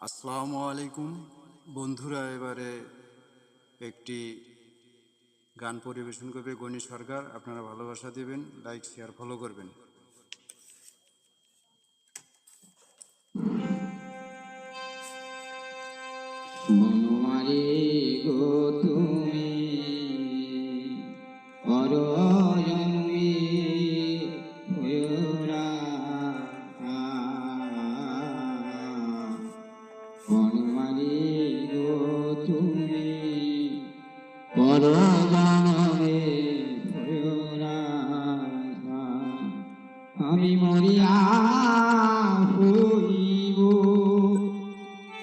আসসালামু আলাইকুম বন্ধুরা, এবারে একটি গান পরিবেশন করবে গণি সরকার। আপনারা ভালোবাসা দিবেন, লাইক শেয়ার ফলো করবেন। মনোয়ারি গো তুমি পরজন্মে হয়োরা, মনোয়ারি গো তুমি পরজন্মে হয়োরা, আমি মরিয়া হইব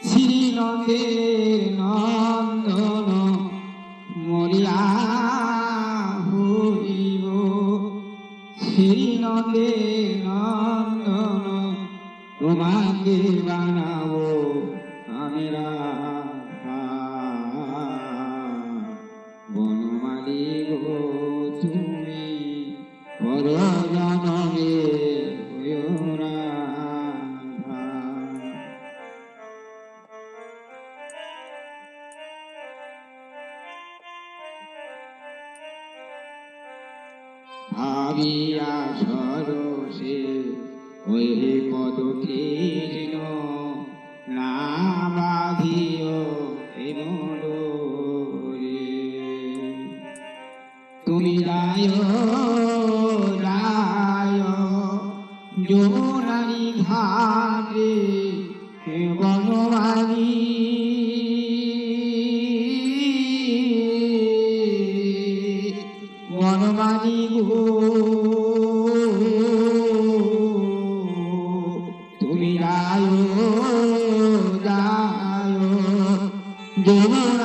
শ্রীনন্দের নন্দন, মরিয়া হইব শ্রীনন্দের নন্দন, তোমাকে বানাবো আমি রাধা। বনমালী গো তুমি পরজন্মে হয়ো রাধা। ভাবিয়া সরসে ওই পদ কৃষ্ণ না বাঁধিও হে মনোরে, তুমি রায় রায় যমুনারি ঘাটে বনমালী, বনমালী গো তুমি রায় রায় যমুনা